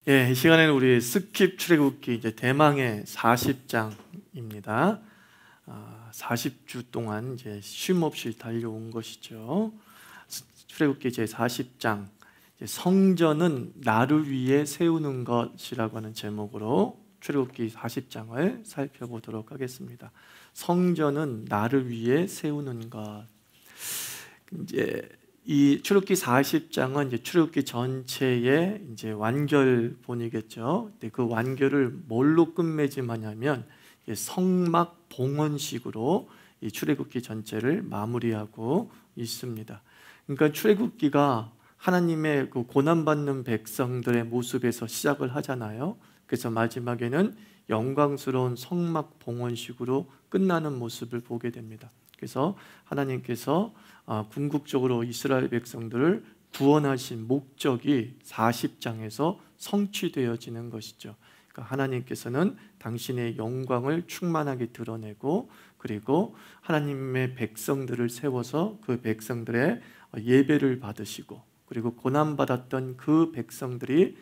예, 이 시간에는 우리 스킵 출애굽기 이제 대망의 40장입니다. 40주 동안 이제 쉼 없이 달려온 것이죠. 출애굽기 제 40장, 성전은 나를 위해 세우는 것이라고 하는 제목으로 출애굽기 40장을 살펴보도록 하겠습니다. 성전은 나를 위해 세우는 것. 이제 이 출애굽기 40장은 이제 출애굽기 전체의 이제 완결본이겠죠. 근데 그 완결을 뭘로 끝맺음하냐면 성막 봉헌식으로 이 출애굽기 전체를 마무리하고 있습니다. 그러니까 출애굽기가 하나님의 그 고난받는 백성들의 모습에서 시작을 하잖아요. 그래서 마지막에는 영광스러운 성막 봉헌식으로 끝나는 모습을 보게 됩니다. 그래서 하나님께서 궁극적으로 이스라엘 백성들을 구원하신 목적이 40장에서 성취되어지는 것이죠. 그러니까 하나님께서는 당신의 영광을 충만하게 드러내고, 그리고 하나님의 백성들을 세워서 그 백성들의 예배를 받으시고, 그리고 고난받았던 그 백성들이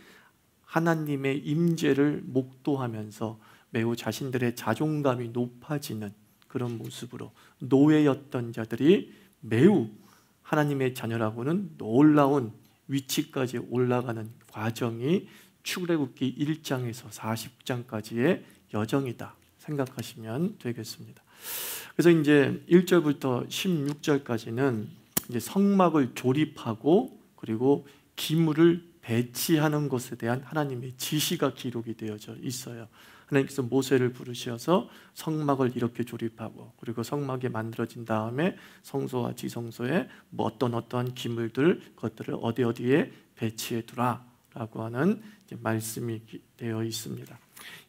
하나님의 임재를 목도하면서 매우 자신들의 자존감이 높아지는 그런 모습으로 노예였던 자들이 매우 하나님의 자녀라고는 놀라운 위치까지 올라가는 과정이 출애굽기 1장에서 40장까지의 여정이다 생각하시면 되겠습니다. 그래서 이제 1절부터 16절까지는 이제 성막을 조립하고 그리고 기물을 배치하는 것에 대한 하나님의 지시가 기록이 되어져 있어요. 하나님께서 모세를 부르셔서 성막을 이렇게 조립하고, 그리고 성막이 만들어진 다음에 성소와 지성소에 뭐 어떠한 기물들, 그것들을 어디에 배치해 두라 라고 하는 말씀이 되어 있습니다.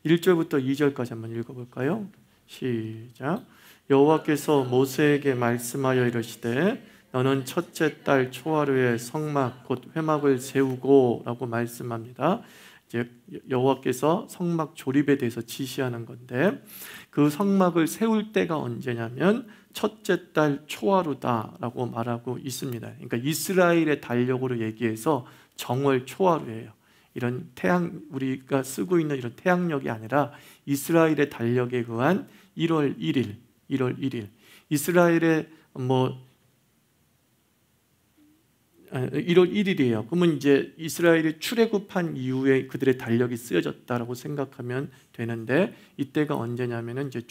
1절부터 2절까지 한번 읽어볼까요? 시작. 여호와께서 모세에게 말씀하여 이르시되 너는 첫째 달 초하루에 성막 곧 회막을 세우고 라고 말씀합니다. 이제 여호와께서 성막 조립에 대해서 지시하는 건데, 그 성막을 세울 때가 언제냐면 첫째 달 초하루다라고 말하고 있습니다. 그러니까 이스라엘의 달력으로 얘기해서 정월 초하루예요. 이런 우리가 쓰고 있는 이런 태양력이 아니라 이스라엘의 달력에 의한 1월 1일 이스라엘의 1월 1일이에요. 그러면 이제 이스라엘이 출애굽한 이후에 그들의 달력이 쓰여졌다라고 생각하면 되는데, 이때가 언제냐면은 이제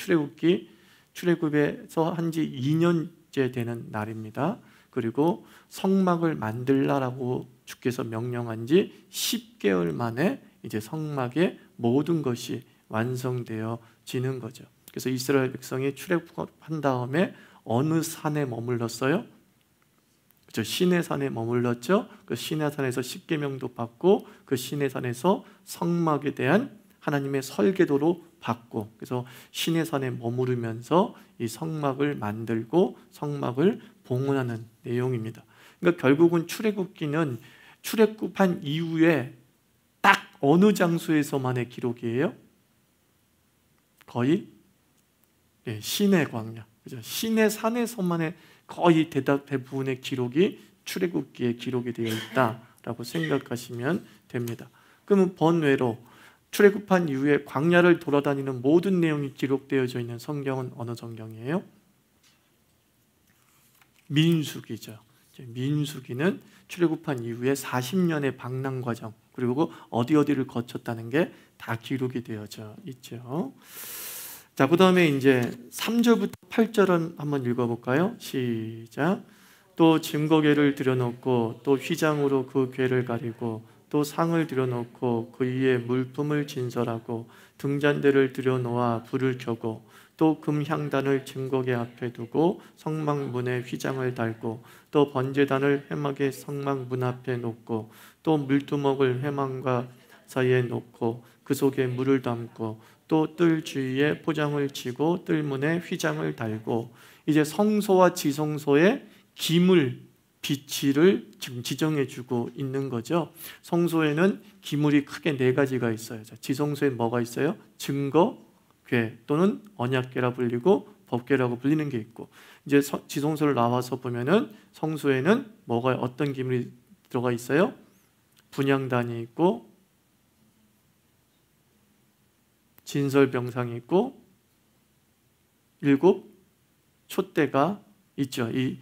출애굽에서 한지 2년째 되는 날입니다. 그리고 성막을 만들라라고 주께서 명령한 지 10개월 만에 이제 성막의 모든 것이 완성되어지는 거죠. 그래서 이스라엘 백성이 출애굽한 다음에 어느 산에 머물렀어요? 시내산에 머물렀죠. 그 시내산에서 십계명도 받고, 그 시내산에서 성막에 대한 하나님의 설계도로 받고, 그래서 시내산에 머무르면서 이 성막을 만들고 성막을 봉헌하는 내용입니다. 그러니까 결국은 출애굽기는 출애굽한 이후에 딱 어느 장소에서만의 기록이에요? 거의 시내 광야, 그죠? 시내산에서만의 거의 대부분의 기록이 출애굽기에 기록이 되어 있다라고 생각하시면 됩니다. 그러면 번외로 출애굽한 이후에 광야를 돌아다니는 모든 내용이 기록되어져 있는 성경은 어느 성경이에요? 민수기죠. 민수기는 출애굽한 이후에 40년의 방랑 과정, 그리고 어디를 거쳤다는 게 다 기록이 되어져 있죠. 자, 그 다음에 이제 3절부터 8절은 한번 읽어볼까요? 시작. 또 증거궤를 들여놓고 또 휘장으로 그 궤를 가리고 또 상을 들여놓고 그 위에 물품을 진설하고 등잔대를 들여놓아 불을 켜고 또 금향단을 증거궤 앞에 두고 성막문에 휘장을 달고 또 번제단을 회막의 성막문 앞에 놓고 또 물두멍을 회막과 사이에 놓고 그 속에 물을 담고 또 뜰 주위에 포장을 치고 뜰문에 휘장을 달고, 이제 성소와 지성소의 기물 비치를 지금 지정해 주고 있는 거죠. 성소에는 기물이 크게 4가지가 있어요. 지성소에 뭐가 있어요? 증거궤 또는 언약궤라 불리고 법궤라고 불리는 게 있고, 이제 지성소를 나와서 보면은 성소에는 어떤 기물이 들어가 있어요? 분향단이 있고 진설병상이 있고 7 촛대가 있죠. 이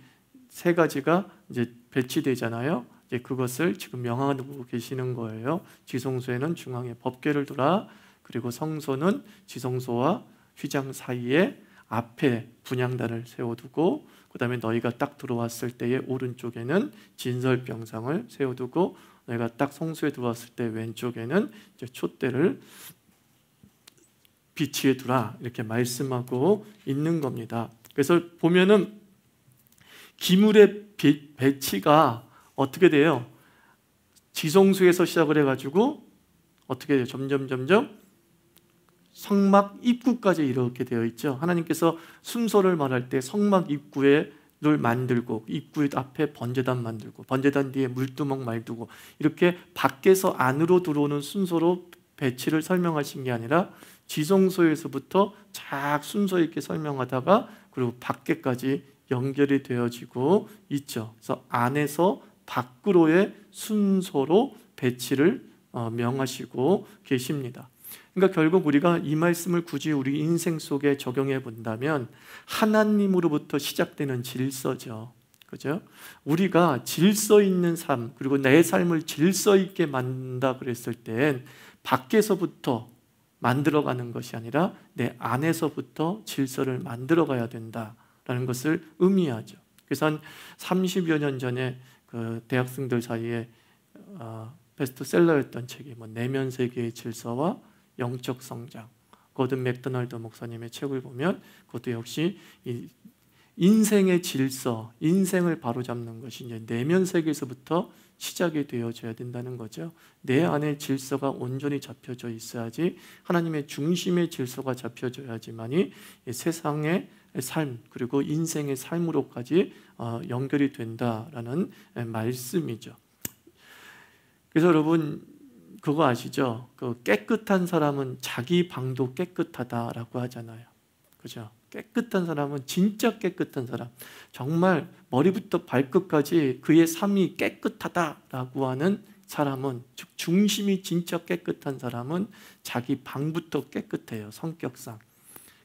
세 가지가 이제 배치되잖아요. 이제 그것을 지금 명하고 계시는 거예요. 지성소에는 중앙에 법궤를 두라. 그리고 성소는 지성소와 휘장 사이에 앞에 분향단을 세워두고, 그 다음에 너희가 딱 들어왔을 때의 오른쪽에는 진설병상을 세워두고, 너희가 딱 성소에 들어왔을 때 왼쪽에는 이제 촛대를 비치해 두라, 이렇게 말씀하고 있는 겁니다. 그래서 보면은 기물의 배치가 어떻게 돼요? 지성소에서 시작을 해가지고 어떻게 돼요? 점점 성막 입구까지 이렇게 되어 있죠. 하나님께서 순서를 말할 때 성막 입구를 만들고, 입구 앞에 번제단 만들고, 번제단 뒤에 물두멍 말두고, 이렇게 밖에서 안으로 들어오는 순서로 배치를 설명하신 게 아니라 지성소에서부터 쫙 순서 있게 설명하다가 그리고 밖에까지 연결이 되어지고 있죠. 그래서 안에서 밖으로의 순서로 배치를 명하시고 계십니다. 그러니까 결국 우리가 이 말씀을 굳이 우리 인생 속에 적용해 본다면 하나님으로부터 시작되는 질서죠. 그죠? 우리가 질서 있는 삶, 그리고 내 삶을 질서 있게 만든다 그랬을 땐 밖에서부터 만들어가는 것이 아니라 내 안에서부터 질서를 만들어가야 된다라는 것을 의미하죠. 그래서 한 30여 년 전에 그 대학생들 사이에 베스트셀러였던 책이 내면 세계의 질서와 영적 성장, 거든 맥도날드 목사님의 책을 보면 그것도 역시 이 인생의 질서, 인생을 바로잡는 것이 이제 내면 세계에서부터 시작이 되어져야 된다는 거죠. 내 안에 질서가 온전히 잡혀져 있어야지, 하나님의 중심의 질서가 잡혀져야지만이 세상의 삶, 그리고 인생의 삶으로까지 연결이 된다라는 말씀이죠. 그래서 여러분 그거 아시죠? 그 깨끗한 사람은 자기 방도 깨끗하다라고 하잖아요. 그죠? 깨끗한 사람은 진짜 깨끗한 사람, 정말 머리부터 발끝까지 그의 삶이 깨끗하다라고 하는 사람은, 즉 중심이 진짜 깨끗한 사람은 자기 방부터 깨끗해요, 성격상.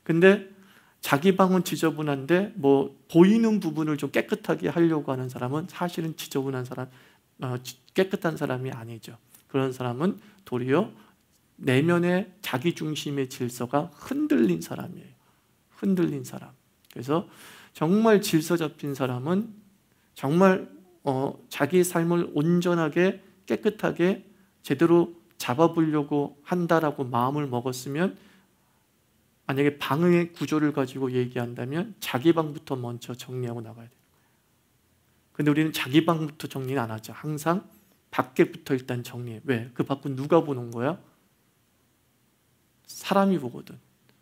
근데 자기 방은 지저분한데 보이는 부분을 좀 깨끗하게 하려고 하는 사람은 사실은 지저분한 사람, 깨끗한 사람이 아니죠. 그런 사람은 도리어 내면의 자기 중심의 질서가 흔들린 사람이에요. 흔들린 사람. 그래서 정말 질서 잡힌 사람은 정말 자기 삶을 온전하게 깨끗하게 제대로 잡아보려고 한다라고 마음을 먹었으면, 만약에 방의 구조를 가지고 얘기한다면 자기 방부터 먼저 정리하고 나가야 돼요. 근데 우리는 자기 방부터 정리는 안 하죠. 항상 밖에부터 일단 정리해. 왜? 그 밖은 누가 보는 거야? 사람이 보거든,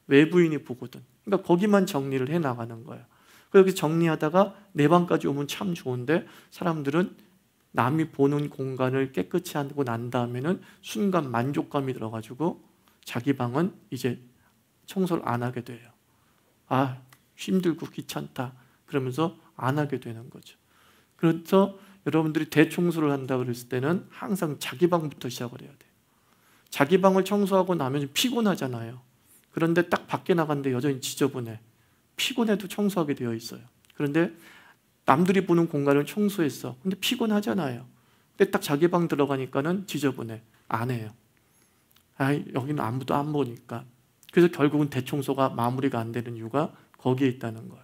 외부인이 보거든. 그러니까 거기만 정리를 해 나가는 거야. 그렇게 정리하다가 내 방까지 오면 참 좋은데, 사람들은 남이 보는 공간을 깨끗이 하고 난 다음에는 순간 만족감이 들어가지고 자기 방은 이제 청소를 안 하게 돼요. 아, 힘들고 귀찮다 그러면서 안 하게 되는 거죠. 그래서 여러분들이 대청소를 한다 그랬을 때는 항상 자기 방부터 시작을 해야 돼요. 자기 방을 청소하고 나면 피곤하잖아요. 그런데 딱 밖에 나갔는데 여전히 지저분해. 피곤해도 청소하게 되어 있어요. 그런데 남들이 보는 공간을 청소했어. 근데 피곤하잖아요. 근데 딱 자기 방 들어가니까는 지저분해. 안 해요. 아, 여기는 아무도 안 보니까. 그래서 결국은 대청소가 마무리가 안 되는 이유가 거기에 있다는 거예요.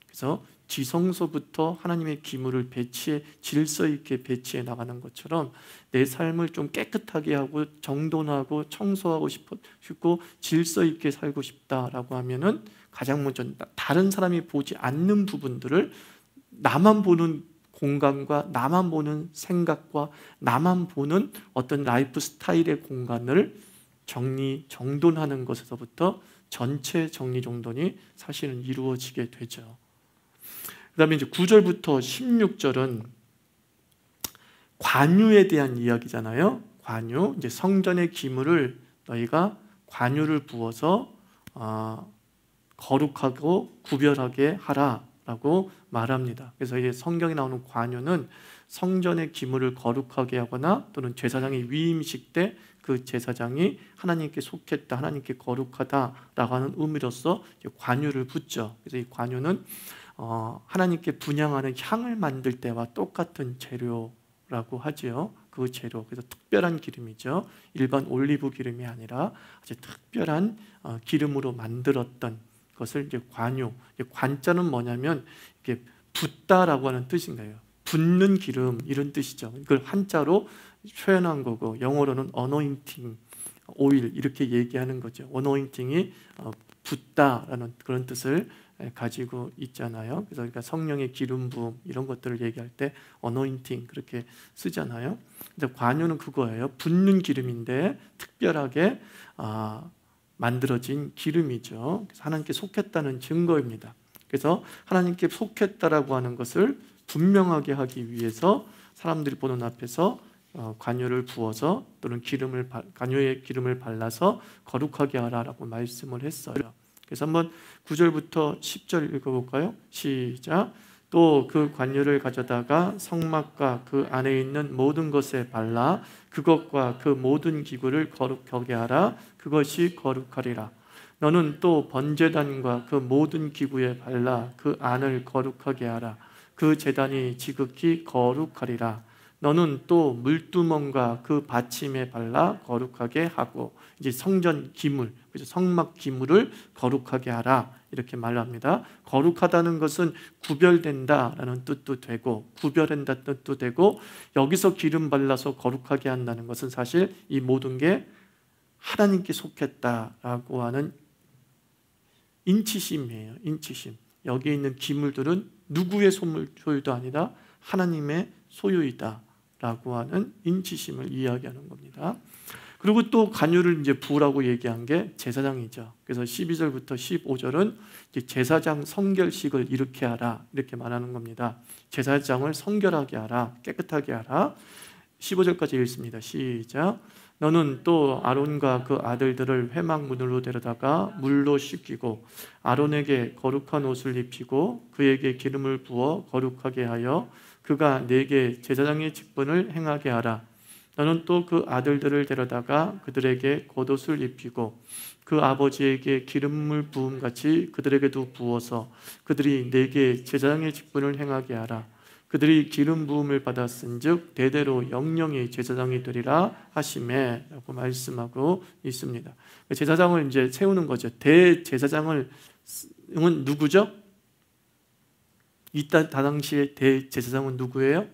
그래서 지성소부터 하나님의 기물을 질서 있게 배치해 나가는 것처럼 내 삶을 좀 깨끗하게 하고 정돈하고 청소하고 싶고 질서 있게 살고 싶다라고 하면은 가장 먼저 다른 사람이 보지 않는 부분들을, 나만 보는 공간과 나만 보는 생각과 나만 보는 어떤 라이프 스타일의 공간을 정돈하는 것에서부터 전체 정리정돈이 사실은 이루어지게 되죠. 그 다음에 이제 9절부터 16절은 관유에 대한 이야기잖아요. 관유, 이제 성전의 기물을 너희가 관유를 부어서 거룩하고 구별하게 하라라고 말합니다. 그래서 이제 성경에 나오는 관유는 성전의 기물을 거룩하게 하거나 또는 제사장의 위임식 때 그 제사장이 하나님께 속했다, 하나님께 거룩하다라고 하는 의미로서 관유를 붓죠. 그래서 이 관유는 하나님께 분향하는 향을 만들 때와 똑같은 재료라고 하지요. 그 재료, 그래서 특별한 기름이죠. 일반 올리브 기름이 아니라 아주 특별한 기름으로 만들었던 것을 이제 관유. 관자는 뭐냐면 이게 붓다라고 하는 뜻인가요? 붓는 기름 이런 뜻이죠. 이걸 한자로 표현한 거고 영어로는 anointing oil 이렇게 얘기하는 거죠. anointing이 붓다라는 그런 뜻을 가지고 있잖아요. 그래서 그러니까 성령의 기름 부음 이런 것들을 얘기할 때 anointing 그렇게 쓰잖아요. 근데 관유는 그거예요. 붓는 기름인데 특별하게 만들어진 기름이죠. 그래서 하나님께 속했다는 증거입니다. 그래서 하나님께 속했다라고 하는 것을 분명하게 하기 위해서 사람들이 보는 앞에서 관유를 부어서 또는 관유의 기름을 발라서 거룩하게 하라라고 말씀을 했어요. 그래서 한번 9절부터 10절 읽어볼까요? 시작. 또 그 관유를 가져다가 성막과 그 안에 있는 모든 것에 발라 그것과 그 모든 기구를 거룩하게 하라. 그것이 거룩하리라. 너는 또 번제단과 그 모든 기구에 발라 그 안을 거룩하게 하라. 그 제단이 지극히 거룩하리라. 너는 또 물두멍과 그 받침에 발라 거룩하게 하고, 이제 성전 기물, 그죠? 성막 기물을 거룩하게 하라 이렇게 말합니다. 거룩하다는 것은 구별된다라는 뜻도 되고 구별한다는 뜻도 되고, 여기서 기름 발라서 거룩하게 한다는 것은 사실 이 모든 게 하나님께 속했다라고 하는 인치심이에요. 인치심. 여기 있는 기물들은 누구의 소유도 아니라 하나님의 소유이다 라고 하는 인치심을 이야기하는 겁니다. 그리고 또 관유를 이제 부으라고 얘기한 게 제사장이죠. 그래서 12절부터 15절은 제사장 성결식을 이렇게 하라 이렇게 말하는 겁니다. 제사장을 성결하게 하라, 깨끗하게 하라. 15절까지 읽습니다. 시작. 너는 또 아론과 그 아들들을 회막문으로 데려다가 물로 씻기고 아론에게 거룩한 옷을 입히고 그에게 기름을 부어 거룩하게 하여 그가 내게 제사장의 직분을 행하게 하라. 너는 또 그 아들들을 데려다가 그들에게 겉옷을 입히고 그 아버지에게 기름을 부음같이 그들에게도 부어서 그들이 내게 제사장의 직분을 행하게 하라. 그들이 기름 부음을 받았은즉 대대로 영영이 제사장이 되리라 하시매 라고 말씀하고 있습니다. 제사장을 이제 세우는 거죠. 대제사장은 누구죠? 이때 당시에 대제사장은 누구예요?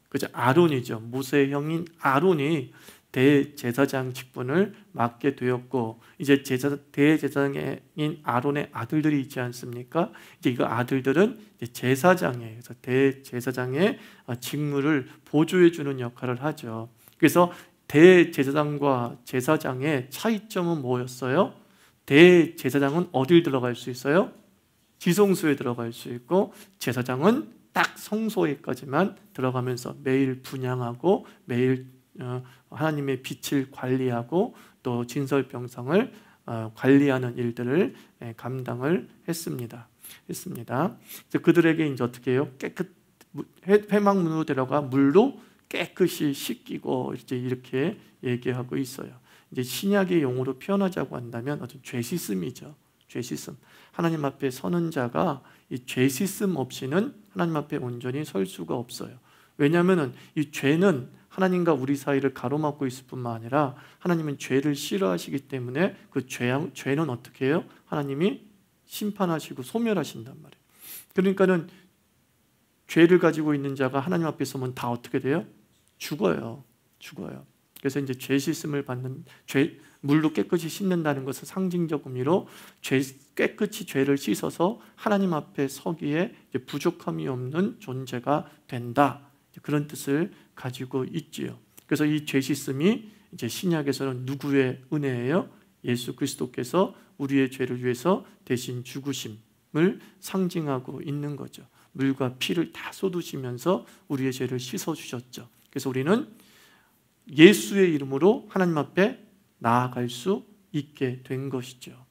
그죠? 아론이죠. 모세의 형인 아론이 대제사장 직분을 맡게 되었고, 이제 대제사장인 아론의 아들들이 있지 않습니까? 이제 이 아들들은 이제 제사장이에요. 그래서 대제사장의 직무를 보조해 주는 역할을 하죠. 그래서 대제사장과 제사장의 차이점은 뭐였어요? 대제사장은 어딜 들어갈 수 있어요? 지성소에 들어갈 수 있고, 제사장은 딱 성소에까지만 들어가면서 매일 분향하고 매일 하나님의 빛을 관리하고 또 진설병성을 관리하는 일들을 감당을 했습니다. 그들에게 이제 어떻게 해요? 회막문으로 데려가 물로 깨끗이 씻기고 이렇게 얘기하고 있어요. 이제 신약의 용어로 표현하자고 한다면 어떤 죄 씻음이죠. 죄 씻음. 하나님 앞에 서는 자가 이 죄 씻음 없이는 하나님 앞에 온전히 설 수가 없어요. 왜냐하면 이 죄는 하나님과 우리 사이를 가로막고 있을 뿐만 아니라 하나님은 죄를 싫어하시기 때문에 그 죄는 어떻게 해요? 하나님이 심판하시고 소멸하신단 말이에요. 그러니까는 죄를 가지고 있는 자가 하나님 앞에 서면 다 어떻게 돼요? 죽어요. 그래서 이제 죄 씻음을 받는 물로 깨끗이 씻는다는 것은 상징적 의미로 깨끗이 죄를 씻어서 하나님 앞에 서기에 부족함이 없는 존재가 된다. 그런 뜻을 가지고 있지요. 그래서 이 죄 씻음이 이제 신약에서는 누구의 은혜예요? 예수 그리스도께서 우리의 죄를 위해서 대신 죽으심을 상징하고 있는 거죠. 물과 피를 다 쏟으시면서 우리의 죄를 씻어 주셨죠. 그래서 우리는 예수의 이름으로 하나님 앞에 나아갈 수 있게 된 것이죠.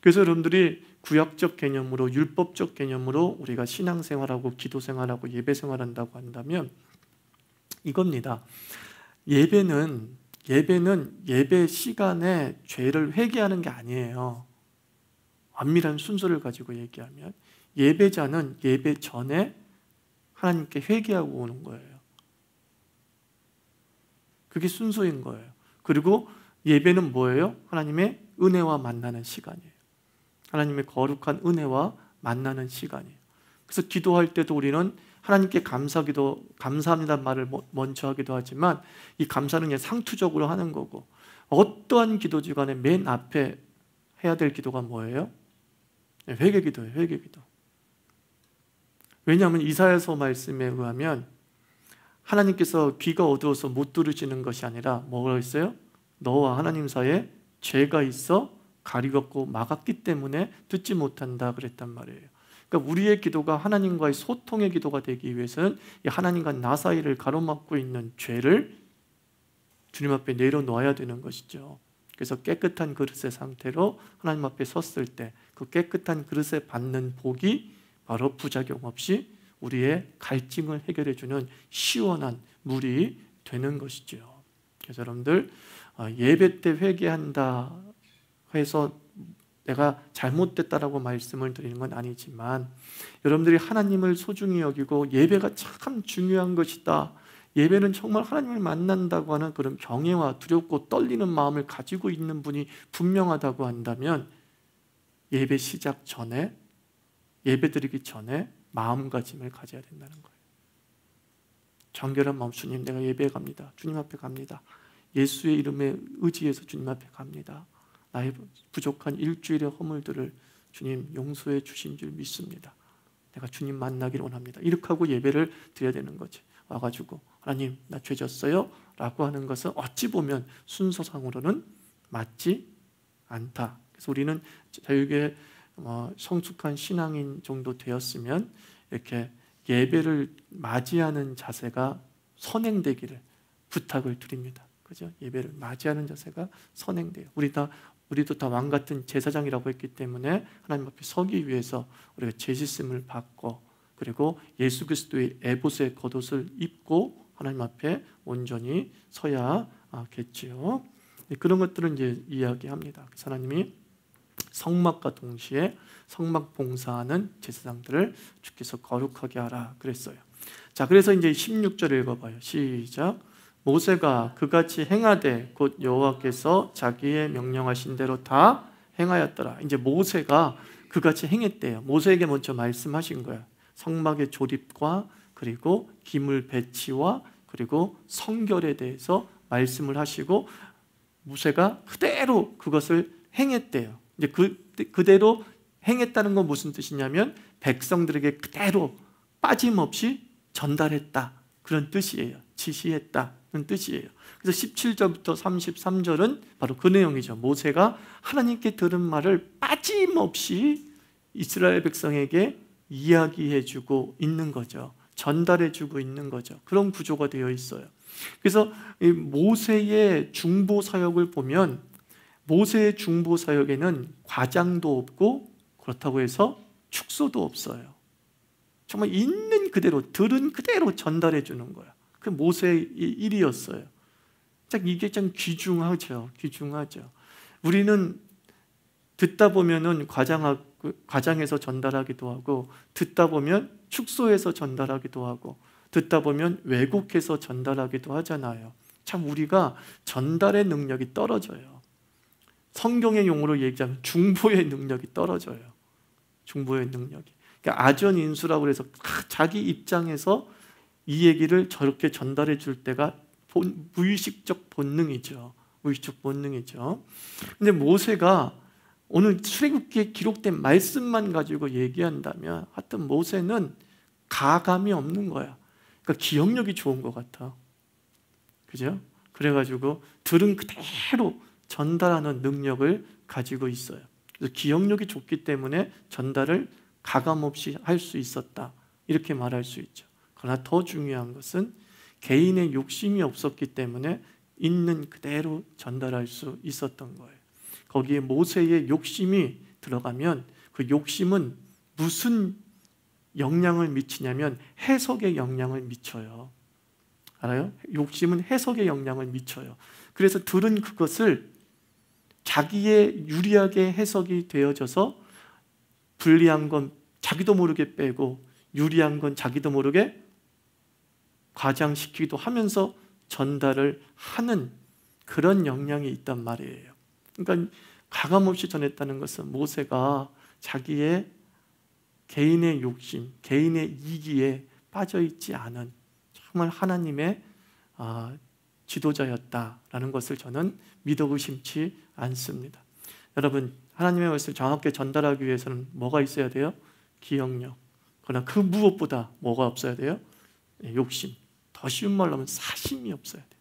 그래서 여러분들이 구약적 개념으로, 율법적 개념으로 우리가 신앙생활하고 기도생활하고 예배생활한다고 한다면 이겁니다. 예배는 예배는 예배 시간에 죄를 회개하는 게 아니에요. 엄밀한 순서를 가지고 얘기하면 예배자는 예배 전에 하나님께 회개하고 오는 거예요. 그게 순서인 거예요. 그리고 예배는 뭐예요? 하나님의 은혜와 만나는 시간이에요. 하나님의 거룩한 은혜와 만나는 시간이에요. 그래서 기도할 때도 우리는 하나님께 감사합니다 말을 먼저 하기도 하지만 이 감사는 그냥 상투적으로 하는 거고, 어떠한 기도지 간에 맨 앞에 해야 될 기도가 뭐예요? 회개기도예요. 회개기도. 왜냐하면 이사야서 말씀에 의하면 하나님께서 귀가 어두워서 못 들으시는 것이 아니라 뭐라고 했어요? 너와 하나님 사이에 죄가 있어 가리웠고 막았기 때문에 듣지 못한다 그랬단 말이에요. 그러니까 우리의 기도가 하나님과의 소통의 기도가 되기 위해서는 이 하나님과 나 사이를 가로막고 있는 죄를 주님 앞에 내려놓아야 되는 것이죠. 그래서 깨끗한 그릇의 상태로 하나님 앞에 섰을 때 그 깨끗한 그릇에 받는 복이 바로 부작용 없이 우리의 갈증을 해결해 주는 시원한 물이 되는 것이죠. 그래서 여러분들 예배 때 회개한다 해서 내가 잘못됐다라고 말씀을 드리는 건 아니지만, 여러분들이 하나님을 소중히 여기고 예배가 참 중요한 것이다, 예배는 정말 하나님을 만난다고 하는 그런 경외와 두렵고 떨리는 마음을 가지고 있는 분이 분명하다고 한다면 예배 시작 전에, 예배 드리기 전에 마음가짐을 가져야 된다는 거예요. 정결한 마음, 주님 내가 예배에 갑니다. 주님 앞에 갑니다. 예수의 이름에 의지해서 주님 앞에 갑니다. 나의 부족한 일주일의 허물들을 주님 용서해 주신 줄 믿습니다. 내가 주님 만나기를 원합니다. 이렇게 하고 예배를 드려야 되는 거지. 와가지고 하나님 나 죄 졌어요 라고 하는 것은 어찌 보면 순서상으로는 맞지 않다. 그래서 우리는 자유계 성숙한 신앙인 정도 되었으면 이렇게 예배를 맞이하는 자세가 선행되기를 부탁을 드립니다. 그죠? 예배를 맞이하는 자세가 선행돼요. 우리도 다 왕 같은 제사장이라고 했기 때문에 하나님 앞에 서기 위해서 우리가 제시씀을 받고, 그리고 예수 그리스도의 에봇의 겉옷을 입고 하나님 앞에 온전히 서야겠지요. 그런 것들은 이제 이야기합니다. 그래서 하나님이 성막과 동시에 성막 봉사하는 제사장들을 주께서 거룩하게 하라 그랬어요. 자, 그래서 이제 16절 읽어봐요. 시작. 모세가 그같이 행하되 곧 여호와께서 자기의 명령하신 대로 다 행하였더라. 이제 모세가 그같이 행했대요. 모세에게 먼저 말씀하신 거예요. 성막의 조립과 그리고 기물 배치와 그리고 성결에 대해서 말씀을 하시고 모세가 그대로 그것을 행했대요. 이제 그대로 행했다는 건 무슨 뜻이냐면 백성들에게 그대로 빠짐없이 전달했다 그런 뜻이에요. 지시했다는 뜻이에요. 그래서 17절부터 33절은 바로 그 내용이죠. 모세가 하나님께 들은 말을 빠짐없이 이스라엘 백성에게 이야기해주고 있는 거죠. 전달해주고 있는 거죠. 그런 구조가 되어 있어요. 그래서 이 모세의 중보 사역을 보면 모세의 중보 사역에는 과장도 없고 그렇다고 해서 축소도 없어요. 정말 있는 그대로, 들은 그대로 전달해 주는 거야. 그 모세의 일이었어요. 이게 참 귀중하죠. 귀중하죠. 우리는 듣다 보면은 과장해서 전달하기도 하고, 듣다 보면 축소해서 전달하기도 하고, 듣다 보면 왜곡해서 전달하기도 하잖아요. 참 우리가 전달의 능력이 떨어져요. 성경의 용어로 얘기하면 중보의 능력이 떨어져요. 중보의 능력이. 그러니까 아전인수라고 해서 자기 입장에서 이 얘기를 저렇게 전달해 줄 때가 무의식적 본능이죠. 무의식적 본능이죠. 근데 모세가 오늘 출애굽기에 기록된 말씀만 가지고 얘기한다면 하여튼 모세는 가감이 없는 거야. 그러니까 기억력이 좋은 것 같아. 그죠? 그래가지고 들은 그대로 전달하는 능력을 가지고 있어요. 그래서 기억력이 좋기 때문에 전달을 가감없이 할 수 있었다 이렇게 말할 수 있죠. 그러나 더 중요한 것은 개인의 욕심이 없었기 때문에 있는 그대로 전달할 수 있었던 거예요. 거기에 모세의 욕심이 들어가면 그 욕심은 무슨 영향을 미치냐면 해석에 영향을 미쳐요. 알아요? 욕심은 해석에 영향을 미쳐요. 그래서 들은 그것을 자기의 유리하게 해석이 되어져서 불리한 건 자기도 모르게 빼고 유리한 건 자기도 모르게 과장시키기도 하면서 전달을 하는 그런 역량이 있단 말이에요. 그러니까 가감없이 전했다는 것은 모세가 자기의 개인의 욕심, 개인의 이기에 빠져있지 않은 정말 하나님의 지도자였다라는 것을 저는 믿어 의심치 않습니다. 여러분, 하나님의 말씀을 정확하게 전달하기 위해서는 뭐가 있어야 돼요? 기억력. 그러나 그 무엇보다 뭐가 없어야 돼요? 욕심. 더 쉬운 말로 하면 사심이 없어야 돼요.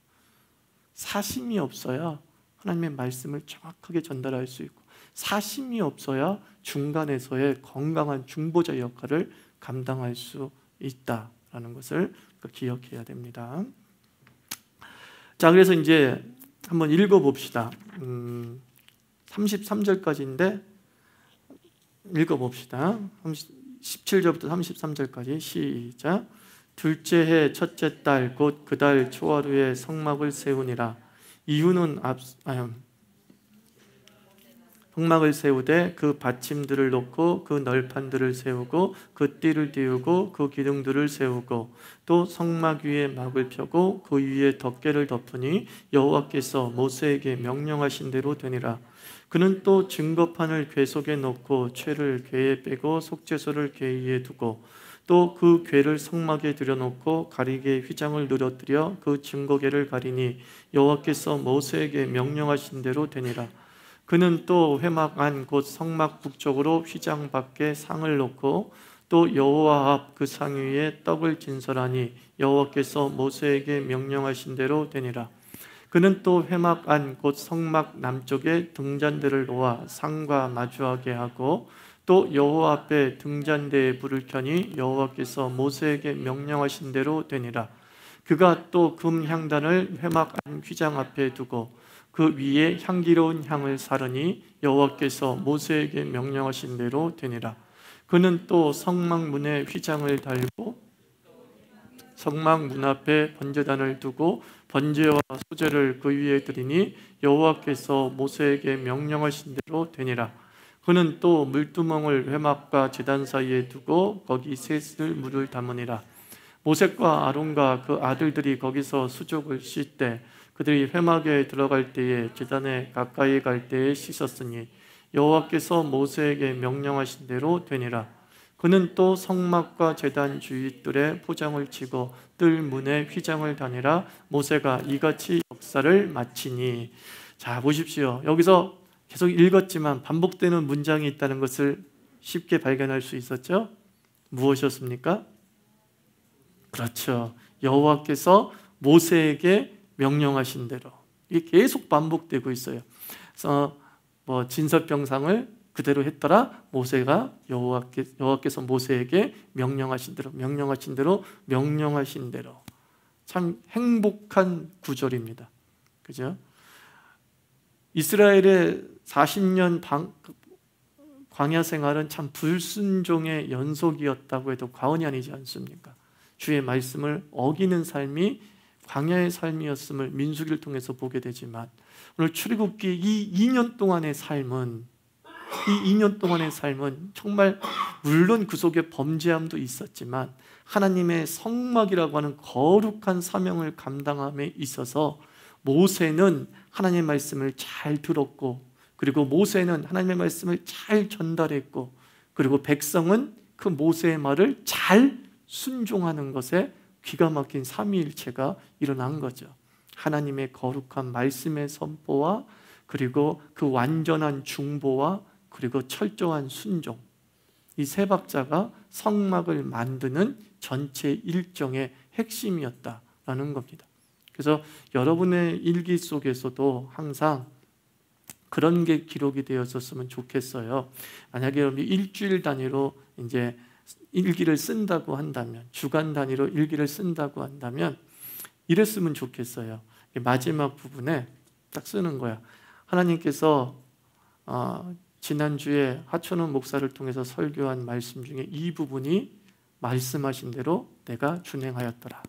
사심이 없어야 하나님의 말씀을 정확하게 전달할 수 있고, 사심이 없어야 중간에서의 건강한 중보자 역할을 감당할 수 있다라는 것을 기억해야 됩니다. 자, 그래서 이제 한번 읽어봅시다. 33절까지인데 읽어봅시다. 17절부터 33절까지 시작. 둘째 해 첫째 달 곧 그 달 초하루에 성막을 세우니라. 이유는 성막을 세우되 그 받침들을 놓고 그 널판들을 세우고 그 띠를 띄우고 그 기둥들을 세우고 또 성막 위에 막을 펴고 그 위에 덮개를 덮으니 여호와께서 모세에게 명령하신 대로 되니라. 그는 또 증거판을 궤 속에 넣고 채를 궤에 빼고 속죄소를 궤 위에 두고 또 그 궤를 성막에 들여놓고 가리개 휘장을 늘어뜨려 그 증거궤를 가리니 여호와께서 모세에게 명령하신 대로 되니라. 그는 또 회막 안 곧 성막 북쪽으로 휘장 밖에 상을 놓고 또 여호와 앞 그 상 위에 떡을 진설하니 여호와께서 모세에게 명령하신 대로 되니라. 그는 또 회막 안 곧 성막 남쪽에 등잔대를 놓아 상과 마주하게 하고 또 여호와 앞에 등잔대에 불을 켜니 여호와께서 모세에게 명령하신 대로 되니라. 그가 또 금 향단을 회막 안 휘장 앞에 두고 그 위에 향기로운 향을 사르니 여호와께서 모세에게 명령하신 대로 되니라. 그는 또 성막 문에 휘장을 달고 성막 문 앞에 번제단을 두고 번제와 소제를 그 위에 드리니 여호와께서 모세에게 명령하신 대로 되니라. 그는 또 물두멍을 회막과 제단 사이에 두고 거기 셋을 물을 담으니라. 모세과 아론과 그 아들들이 거기서 수족을 씻되 그들이 회막에 들어갈 때에 제단에 가까이 갈 때에 씻었으니 여호와께서 모세에게 명령하신 대로 되니라. 그는 또 성막과 제단 주위 뜰에 포장을 치고 뜰 문에 휘장을 다니라. 모세가 이같이 역사를 마치니. 자, 보십시오. 여기서 계속 읽었지만 반복되는 문장이 있다는 것을 쉽게 발견할 수 있었죠? 무엇이었습니까? 그렇죠. 여호와께서 모세에게 명령하신 대로. 이게 계속 반복되고 있어요. 그래서 진설병상을 그대로 했더라. 모세가 여호와께서 모세에게 명령하신 대로. 참 행복한 구절입니다. 그죠? 이스라엘의 40년 광야 생활은 참 불순종의 연속이었다고 해도 과언이 아니지 않습니까? 주의 말씀을 어기는 삶이 광야의 삶이었음을 민수기를 통해서 보게 되지만 오늘 출애굽기 이 2년 동안의 삶은 정말 물론 그 속에 범죄함도 있었지만 하나님의 성막이라고 하는 거룩한 사명을 감당함에 있어서 모세는 하나님의 말씀을 잘 들었고, 그리고 모세는 하나님의 말씀을 잘 전달했고, 그리고 백성은 그 모세의 말을 잘 순종하는 것에 기가 막힌 삼위일체가 일어난 거죠. 하나님의 거룩한 말씀의 선포와 그리고 그 완전한 중보와 그리고 철저한 순종, 이 세 박자가 성막을 만드는 전체 일정의 핵심이었다라는 겁니다. 그래서 여러분의 일기 속에서도 항상 그런 게 기록이 되었었으면 좋겠어요. 만약에 여러분이 일주일 단위로 이제 일기를 쓴다고 한다면, 주간 단위로 일기를 쓴다고 한다면 이랬으면 좋겠어요. 마지막 부분에 딱 쓰는 거야. 하나님께서 지난주에 하천원 목사를 통해서 설교한 말씀 중에 이 부분이 말씀하신 대로 내가 준행하였더라.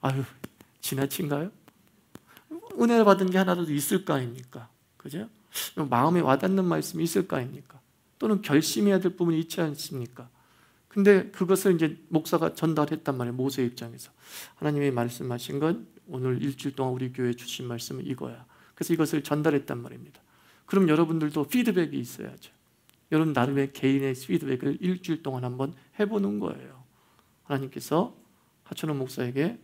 아유, 지나친가요? 은혜를 받은 게 하나라도 있을 거 아닙니까? 그죠? 마음에 와닿는 말씀이 있을 거 아닙니까? 또는 결심해야 될 부분이 있지 않습니까? 근데 그것을 이제 목사가 전달했단 말이에요. 모세 입장에서. 하나님이 말씀하신 건 오늘 일주일 동안 우리 교회에 주신 말씀은 이거야. 그래서 이것을 전달했단 말입니다. 그럼 여러분들도 피드백이 있어야죠. 여러분 나름의 개인의 피드백을 일주일 동안 한번 해보는 거예요. 하나님께서 하천원 목사에게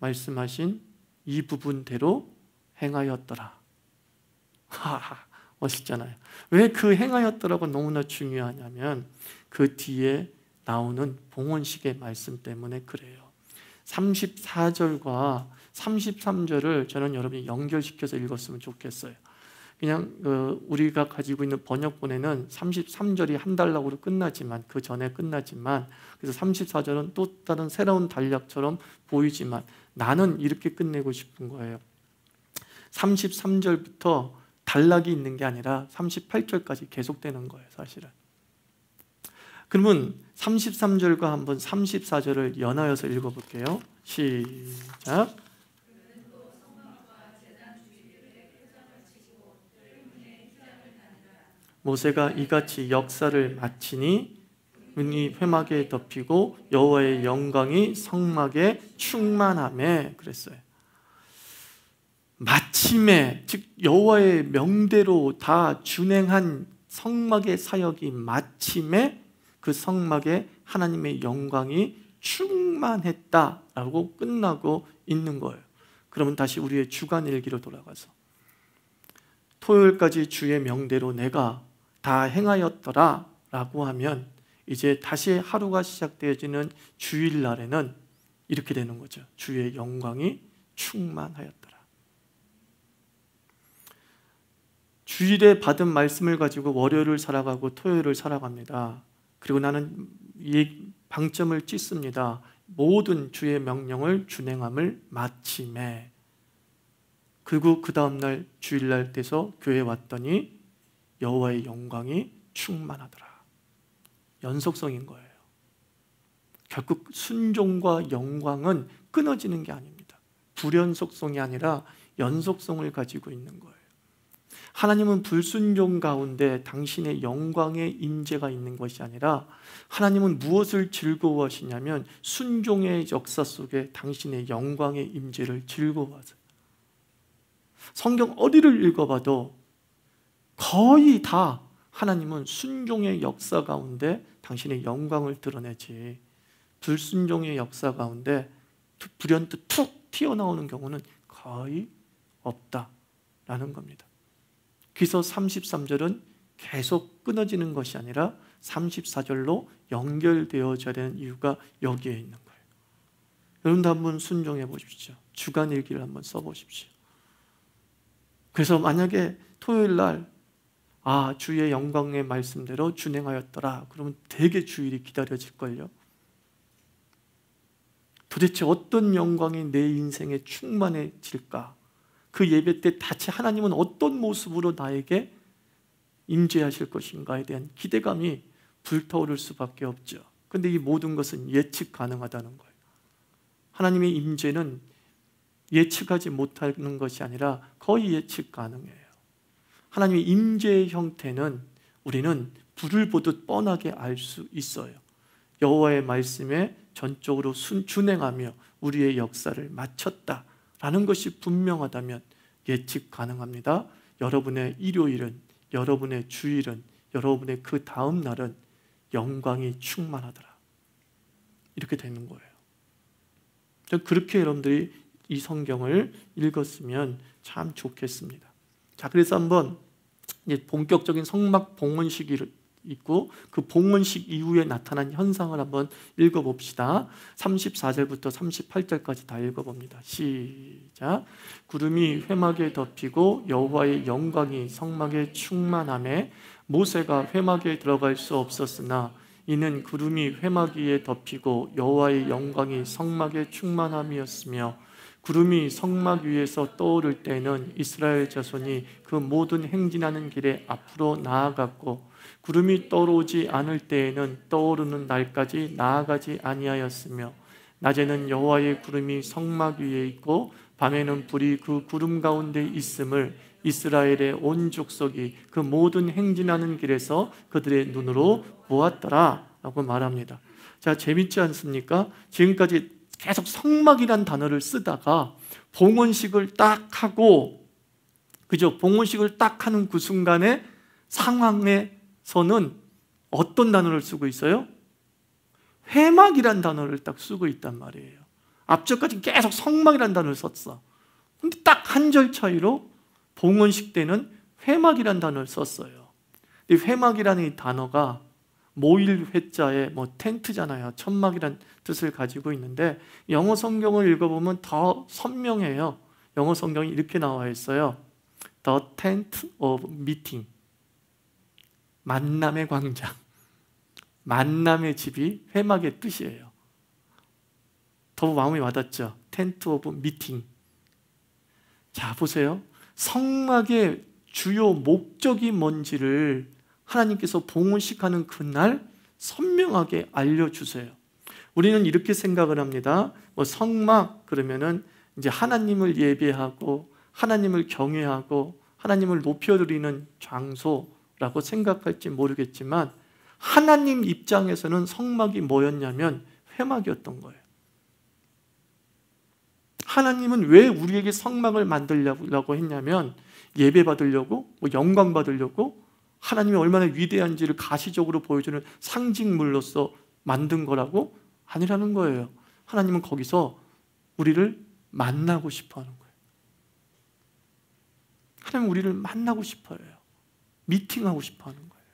말씀하신 이 부분대로 행하였더라. 하하, 멋있잖아요. 왜 그 행하였더라고 너무나 중요하냐면 그 뒤에 나오는 봉헌식의 말씀 때문에 그래요. 34절과 33절을 저는 여러분이 연결시켜서 읽었으면 좋겠어요. 그냥 우리가 가지고 있는 번역본에는 33절이 한 단락으로 끝나지만 그 전에 끝나지만 그래서 34절은 또 다른 새로운 단락처럼 보이지만 나는 이렇게 끝내고 싶은 거예요. 33절부터 단락이 있는 게 아니라 38절까지 계속되는 거예요, 사실은. 그러면 33절과 한번 34절을 연하여서 읽어볼게요. 시작. 모세가 이같이 역사를 마치니 눈이 회막에 덮이고 여호와의 영광이 성막에 충만하매 그랬어요. 마침에, 즉 여호와의 명대로 다 준행한 성막의 사역이 마침에 그 성막에 하나님의 영광이 충만했다라고 끝나고 있는 거예요. 그러면 다시 우리의 주간 일기로 돌아가서 토요일까지 주의 명대로 내가 다 행하였더라 라고 하면 이제 다시 하루가 시작되어지는 주일날에는 이렇게 되는 거죠. 주의 영광이 충만하였더라. 주일에 받은 말씀을 가지고 월요일을 살아가고 토요일을 살아갑니다. 그리고 나는 이 방점을 찍습니다. 모든 주의 명령을 준행함을 마침에. 그리고 그 다음날 주일날 돼서 교회에 왔더니 여호와의 영광이 충만하더라. 연속성인 거예요. 결국 순종과 영광은 끊어지는 게 아닙니다. 불연속성이 아니라 연속성을 가지고 있는 거예요. 하나님은 불순종 가운데 당신의 영광의 임재가 있는 것이 아니라 하나님은 무엇을 즐거워하시냐면 순종의 역사 속에 당신의 영광의 임재를 즐거워하세요. 성경 어디를 읽어봐도 거의 다 하나님은 순종의 역사 가운데 당신의 영광을 드러내지 불순종의 역사 가운데 불현듯 툭 튀어나오는 경우는 거의 없다라는 겁니다. 그래서 33절은 계속 끊어지는 것이 아니라 34절로 연결되어져야 되는 이유가 여기에 있는 거예요. 여러분도 한번 순종해 보십시오. 주간 일기를 한번 써보십시오. 그래서 만약에 토요일 날 주의 영광의 말씀대로 준행하였더라 그러면 되게 주일이 기다려질걸요. 도대체 어떤 영광이 내 인생에 충만해질까? 그 예배 때 다시 하나님은 어떤 모습으로 나에게 임재하실 것인가에 대한 기대감이 불타오를 수밖에 없죠. 그런데 이 모든 것은 예측 가능하다는 거예요. 하나님의 임재는 예측하지 못하는 것이 아니라 거의 예측 가능해요. 하나님의 임재의 형태는 우리는 불을 보듯 뻔하게 알 수 있어요. 여호와의 말씀에 전적으로 준행하며 우리의 역사를 마쳤다라는 것이 분명하다면 예측 가능합니다. 여러분의 일요일은, 여러분의 주일은, 여러분의 그 다음 날은 영광이 충만하더라. 이렇게 되는 거예요. 그렇게 여러분들이 이 성경을 읽었으면 참 좋겠습니다. 자, 그래서 한번 이제 본격적인 성막 봉헌식이 있고 그 봉헌식 이후에 나타난 현상을 한번 읽어봅시다. 34절부터 38절까지 다 읽어봅니다. 시작. 구름이 회막에 덮이고 여호와의 영광이 성막에 충만하매 모세가 회막에 들어갈 수 없었으나 이는 구름이 회막 위에 덮이고 여호와의 영광이 성막에 충만함이었으며 구름이 성막 위에서 떠오를 때에는 이스라엘 자손이 그 모든 행진하는 길에 앞으로 나아갔고 구름이 떠오르지 않을 때에는 떠오르는 날까지 나아가지 아니하였으며 낮에는 여호와의 구름이 성막 위에 있고 밤에는 불이 그 구름 가운데 있음을 이스라엘의 온 족속이 그 모든 행진하는 길에서 그들의 눈으로 보았더라 라고 말합니다. 자, 재밌지 않습니까? 지금까지 계속 성막이란 단어를 쓰다가 봉헌식을 딱 하고, 그죠? 봉헌식을 딱 하는 그 순간에 상황에서는 어떤 단어를 쓰고 있어요? 회막이란 단어를 딱 쓰고 있단 말이에요. 앞절까지 계속 성막이란 단어를 썼어. 근데 딱 한 절 차이로 봉헌식 때는 회막이란 단어를 썼어요. 이 회막이라는 이 단어가 모일 회자에 텐트잖아요. 천막이란 뜻을 가지고 있는데 영어 성경을 읽어보면 더 선명해요. 영어 성경이 이렇게 나와 있어요. The tent of meeting. 만남의 광장. 만남의 집이 회막의 뜻이에요. 더 마음이 와닿죠? tent of meeting. 자, 보세요. 성막의 주요 목적이 뭔지를 하나님께서 봉헌식하는 그날 선명하게 알려주세요. 우리는 이렇게 생각을 합니다. 성막 그러면은 이제 하나님을 예배하고 하나님을 경외하고 하나님을 높여드리는 장소라고 생각할지 모르겠지만 하나님 입장에서는 성막이 뭐였냐면 회막이었던 거예요. 하나님은 왜 우리에게 성막을 만들려고 했냐면 예배 받으려고, 영광 받으려고, 하나님이 얼마나 위대한지를 가시적으로 보여주는 상징물로서 만든 거라고? 아니라는 거예요. 하나님은 거기서 우리를 만나고 싶어 하는 거예요. 하나님은 우리를 만나고 싶어 해요. 미팅하고 싶어 하는 거예요.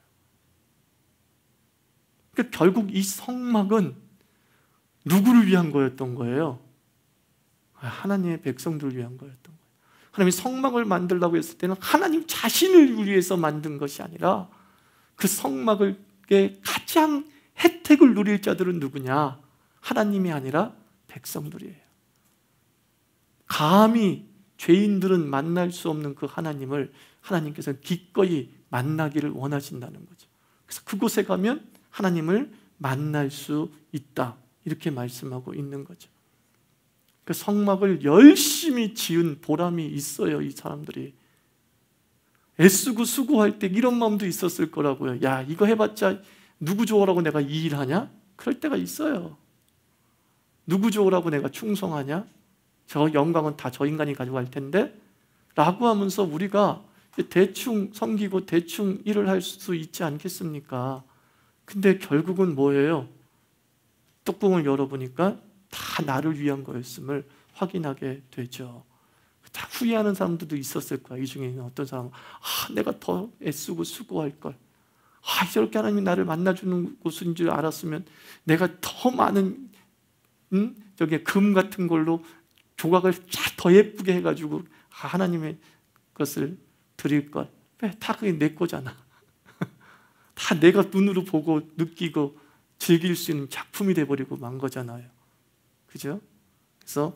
그러니까 결국 이 성막은 누구를 위한 거였던 거예요? 하나님의 백성들을 위한 거였던 거예요. 하나님이 성막을 만들려고 했을 때는 하나님 자신을 위해서 만든 것이 아니라 그 성막에 가장 혜택을 누릴 자들은 누구냐? 하나님이 아니라 백성들이에요. 감히 죄인들은 만날 수 없는 그 하나님을 하나님께서 기꺼이 만나기를 원하신다는 거죠. 그래서 그곳에 가면 하나님을 만날 수 있다, 이렇게 말씀하고 있는 거죠. 그 성막을 열심히 지은 보람이 있어요. 이 사람들이 애쓰고 수고할 때 이런 마음도 있었을 거라고요. 야, 이거 해봤자 누구 좋으라고 내가 이 일하냐? 그럴 때가 있어요. 누구 좋으라고 내가 충성하냐? 저 영광은 다 저 인간이 가져갈 텐데 라고 하면서 우리가 대충 섬기고 대충 일을 할 수 있지 않겠습니까? 근데 결국은 뭐예요? 뚜껑을 열어보니까 다 나를 위한 거였음을 확인하게 되죠. 다 후회하는 사람들도 있었을 거야. 이 중에 있는 어떤 사람은 내가 더 애쓰고 수고할 걸, 저렇게 하나님이 나를 만나주는 곳인 줄 알았으면 내가 더 많은 저기 금 같은 걸로 조각을 더 예쁘게 해가지고 하나님의 것을 드릴 걸. 다 그게 내 거잖아. 다 내가 눈으로 보고 느끼고 즐길 수 있는 작품이 돼버리고 만 거잖아요. 그죠? 그래서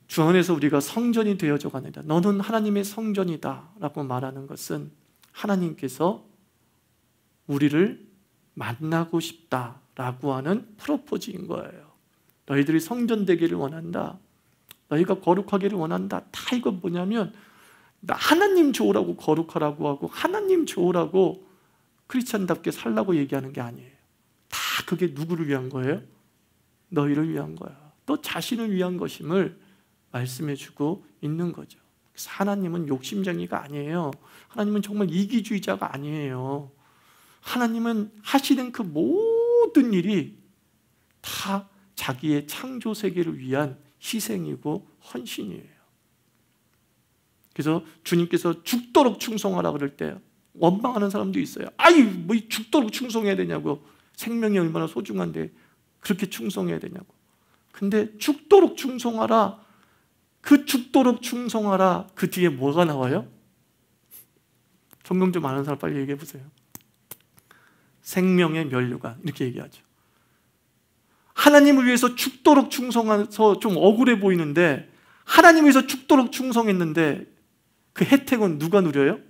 주 안에서 우리가 성전이 되어져 가느냐, 너는 하나님의 성전이다 라고 말하는 것은 하나님께서 우리를 만나고 싶다라고 하는 프로포즈인 거예요. 너희들이 성전 되기를 원한다, 너희가 거룩하기를 원한다. 다 이건 뭐냐면 하나님 좋으라고 거룩하라고 하고 하나님 좋으라고 크리스찬답게 살라고 얘기하는 게 아니에요. 다 그게 누구를 위한 거예요? 너희를 위한 거야. 너 자신을 위한 것임을 말씀해주고 있는 거죠. 그래서 하나님은 욕심쟁이가 아니에요. 하나님은 정말 이기주의자가 아니에요. 하나님은 하시는 그 모든 일이 다 자기의 창조 세계를 위한 희생이고 헌신이에요. 그래서 주님께서 죽도록 충성하라 그럴 때 원망하는 사람도 있어요. 뭐 죽도록 충성해야 되냐고. 생명이 얼마나 소중한데 그렇게 충성해야 되냐고. 근데 죽도록 충성하라, 그 죽도록 충성하라, 그 뒤에 뭐가 나와요? 성경 좀 아는 사람 빨리 얘기해 보세요. 생명의 면류관, 이렇게 얘기하죠. 하나님을 위해서 죽도록 충성해서 좀 억울해 보이는데 하나님을 위해서 죽도록 충성했는데 그 혜택은 누가 누려요?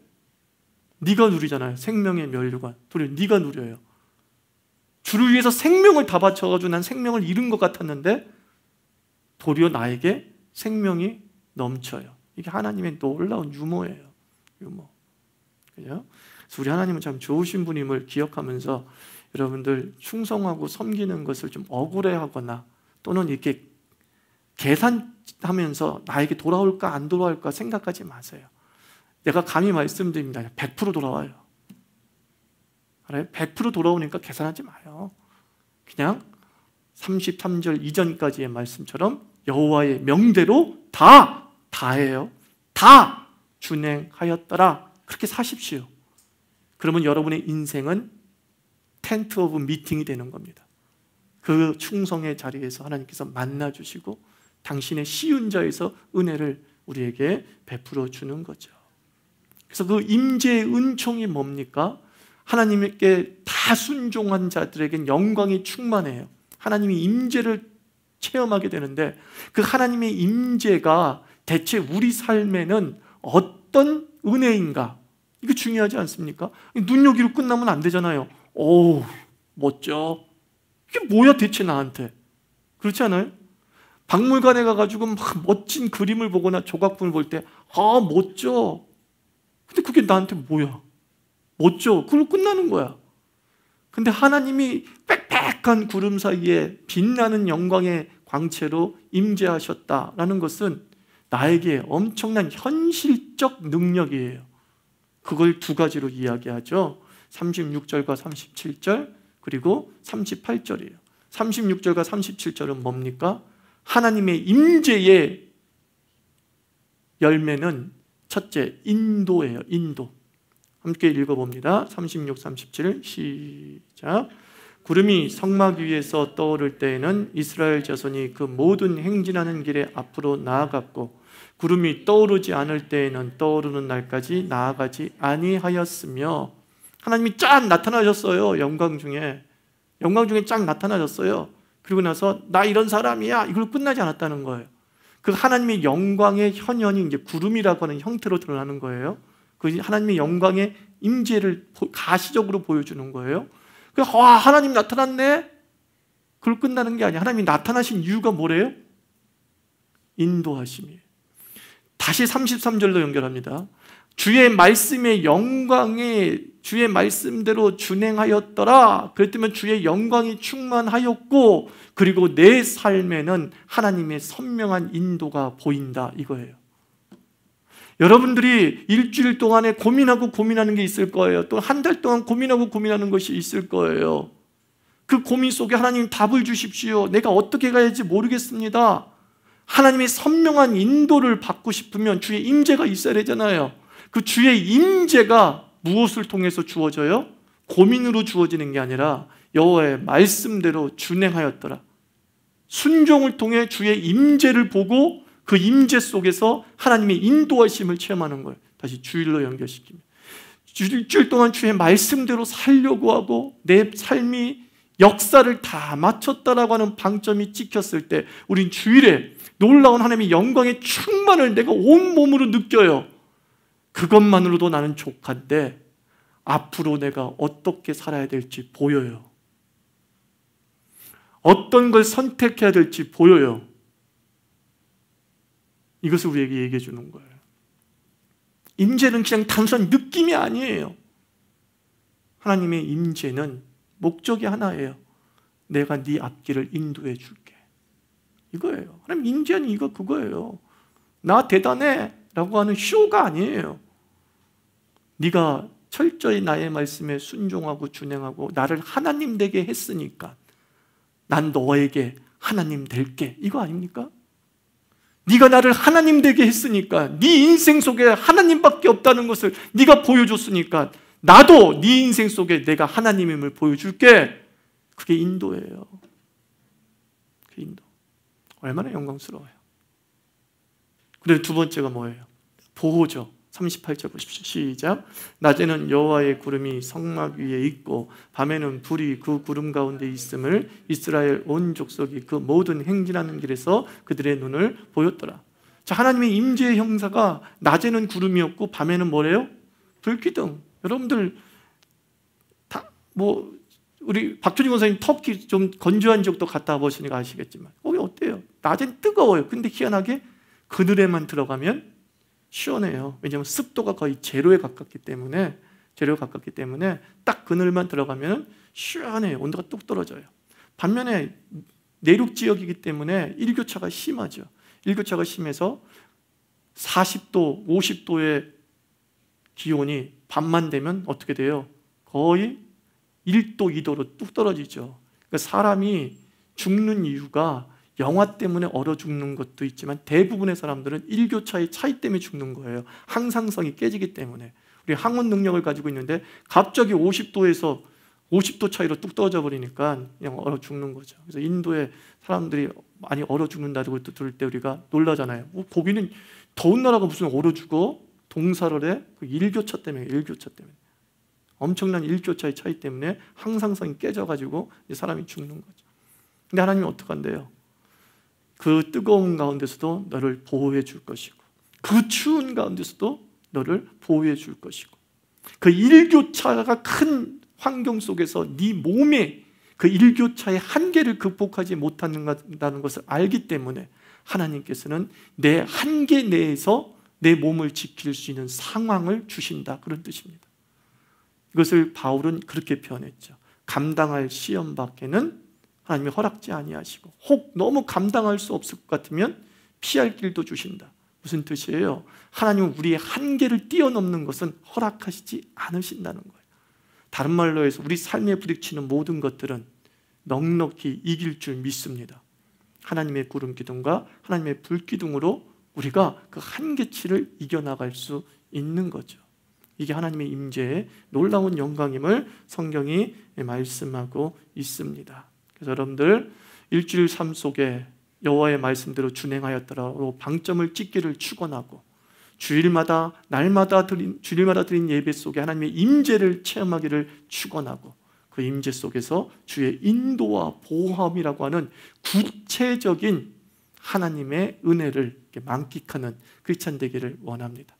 네가 누리잖아요. 생명의 면류관. 네가 누려요. 주를 위해서 생명을 다 바쳐가지고 난 생명을 잃은 것 같았는데 도리어 나에게 생명이 넘쳐요. 이게 하나님의 놀라운 유머예요. 유머. 그죠? 그래서 우리 하나님은 참 좋으신 분임을 기억하면서 여러분들 충성하고 섬기는 것을 좀 억울해하거나 또는 이렇게 계산하면서 나에게 돌아올까 안 돌아올까 생각하지 마세요. 내가 감히 말씀드립니다. 100% 돌아와요. 100% 돌아오니까 계산하지 마요. 그냥 33절 이전까지의 말씀처럼 여호와의 명대로 다해요. 다 준행하였더라. 그렇게 사십시오. 그러면 여러분의 인생은 텐트 오브 미팅이 되는 겁니다. 그 충성의 자리에서 하나님께서 만나주시고 당신의 시운자에서 은혜를 우리에게 베풀어 주는 거죠. 그래서 그 임재의 은총이 뭡니까? 하나님께 다 순종한 자들에겐 영광이 충만해요. 하나님이 임재를 체험하게 되는데 그 하나님의 임재가 대체 우리 삶에는 어떤 은혜인가? 이거 중요하지 않습니까? 눈여기로 끝나면 안 되잖아요. 오, 멋져. 이게 뭐야 대체 나한테? 그렇지 않아요? 박물관에 가가지고 막 멋진 그림을 보거나 조각품을 볼 때 아, 멋져. 근데 그게 나한테 뭐야? 멋져. 그걸로 끝나는 거야. 근데 하나님이 빽빽한 구름 사이에 빛나는 영광의 광채로 임재하셨다라는 것은 나에게 엄청난 현실적 능력이에요. 그걸 두 가지로 이야기하죠. 36절과 37절 그리고 38절이에요. 36절과 37절은 뭡니까? 하나님의 임재의 열매는 첫째, 인도예요. 인도. 함께 읽어봅니다. 36, 37 시작. 구름이 성막 위에서 떠오를 때에는 이스라엘 자손이 그 모든 행진하는 길에 앞으로 나아갔고 구름이 떠오르지 않을 때에는 떠오르는 날까지 나아가지 아니하였으며 하나님이 쫙 나타나셨어요. 영광 중에 쫙 나타나셨어요. 그리고 나서 나 이런 사람이야 이걸로 끝나지 않았다는 거예요. 그 하나님의 영광의 현현이 이제 구름이라고 하는 형태로 드러나는 거예요. 그 하나님의 영광의 임재를 가시적으로 보여주는 거예요. 와, 하나님 나타났네? 그걸 끝나는 게 아니야. 하나님이 나타나신 이유가 뭐래요? 인도하심이에요. 다시 33절로 연결합니다. 주의 말씀의 영광에 주의 말씀대로 준행하였더라. 그랬더니 주의 영광이 충만하였고 그리고 내 삶에는 하나님의 선명한 인도가 보인다 이거예요. 여러분들이 일주일 동안에 고민하는 게 있을 거예요. 또 한 달 동안 고민하는 것이 있을 거예요. 그 고민 속에 하나님 답을 주십시오. 내가 어떻게 가야 할지 모르겠습니다. 하나님의 선명한 인도를 받고 싶으면 주의 임재가 있어야 되잖아요. 그 주의 임재가 무엇을 통해서 주어져요? 고민으로 주어지는 게 아니라 여호와의 말씀대로 준행하였더라. 순종을 통해 주의 임재를 보고 그 임재 속에서 하나님의 인도하심을 체험하는 거예요. 다시 주일로 연결시킵니다. 일주일 동안 주의 말씀대로 살려고 하고 내 삶이 역사를 다 마쳤다라고 하는 방점이 찍혔을 때 우린 주일에 놀라운 하나님의 영광의 충만을 내가 온몸으로 느껴요. 그것만으로도 나는 족한데 앞으로 내가 어떻게 살아야 될지 보여요. 어떤 걸 선택해야 될지 보여요. 이것을 우리에게 얘기해 주는 거예요. 임재는 그냥 단순한 느낌이 아니에요. 하나님의 임재는 목적이 하나예요. 내가 네 앞길을 인도해 줄게. 이거예요. 하나님 임재는 이거 그거예요. 나 대단해 라고 하는 쇼가 아니에요. 네가 철저히 나의 말씀에 순종하고 준행하고 나를 하나님 되게 했으니까 난 너에게 하나님 될게. 이거 아닙니까? 네가 나를 하나님 되게 했으니까 네 인생 속에 하나님밖에 없다는 것을 네가 보여줬으니까 나도 네 인생 속에 내가 하나님임을 보여줄게. 그게 인도예요. 그 인도. 얼마나 영광스러워요. 그리고 두 번째가 뭐예요? 보호죠. 38절 보십시오. 시작. 낮에는 여호와의 구름이 성막 위에 있고 밤에는 불이 그 구름 가운데 있음을 이스라엘 온 족속이 그 모든 행진하는 길에서 그들의 눈을 보였더라. 자, 하나님의 임재의 형사가 낮에는 구름이었고 밤에는 뭐래요? 불기둥. 여러분들 다 우리 박준희 권사님 터키 좀 건조한 지역도 갔다 와보시니까 아시겠지만 거기 어때요? 낮엔 뜨거워요. 근데 희한하게 그늘에만 들어가면 시원해요. 왜냐하면 습도가 거의 제로에 가깝기 때문에 딱 그늘만 들어가면 시원해요. 온도가 뚝 떨어져요. 반면에 내륙 지역이기 때문에 일교차가 심하죠. 일교차가 심해서 40도, 50도의 기온이 밤만 되면 어떻게 돼요? 거의 1도, 2도로 뚝 떨어지죠. 그러니까 사람이 죽는 이유가 영하 때문에 얼어 죽는 것도 있지만 대부분의 사람들은 일교차의 차이 때문에 죽는 거예요. 항상성이 깨지기 때문에. 우리 항원 능력을 가지고 있는데 갑자기 50도에서 50도 차이로 뚝 떨어져 버리니까 그냥 얼어 죽는 거죠. 그래서 인도에 사람들이 많이 얼어 죽는다고 들을 때 우리가 놀라잖아요. 거기는 더운 나라가 무슨 얼어 죽어? 동사를에 그 일교차 때문에. 엄청난 일교차의 차이 때문에 항상성이 깨져가지고 사람이 죽는 거죠. 근데 하나님이 어떡한대요? 그 뜨거운 가운데서도 너를 보호해 줄 것이고 그 추운 가운데서도 너를 보호해 줄 것이고 그 일교차가 큰 환경 속에서 네 몸에 그 일교차의 한계를 극복하지 못한다는 것을 알기 때문에 하나님께서는 내 한계 내에서 내 몸을 지킬 수 있는 상황을 주신다, 그런 뜻입니다. 이것을 바울은 그렇게 표현했죠. 감당할 시험 밖에는 하나님이 허락지 아니하시고 혹 너무 감당할 수 없을 것 같으면 피할 길도 주신다. 무슨 뜻이에요? 하나님은 우리의 한계를 뛰어넘는 것은 허락하시지 않으신다는 거예요. 다른 말로 해서 우리 삶에 부딪히는 모든 것들은 넉넉히 이길 줄 믿습니다. 하나님의 구름 기둥과 하나님의 불 기둥으로 우리가 그 한계치를 이겨나갈 수 있는 거죠. 이게 하나님의 임재의 놀라운 영광임을 성경이 말씀하고 있습니다. 그래서 여러분들 일주일 삶 속에 여호와의 말씀대로 준행하였더라도 방점을 찍기를 축원하고 주일마다 드린 예배 속에 하나님의 임재를 체험하기를 축원하고 그 임재 속에서 주의 인도와 보호함이라고 하는 구체적인 하나님의 은혜를 만끽하는 크리스찬 되기를 원합니다.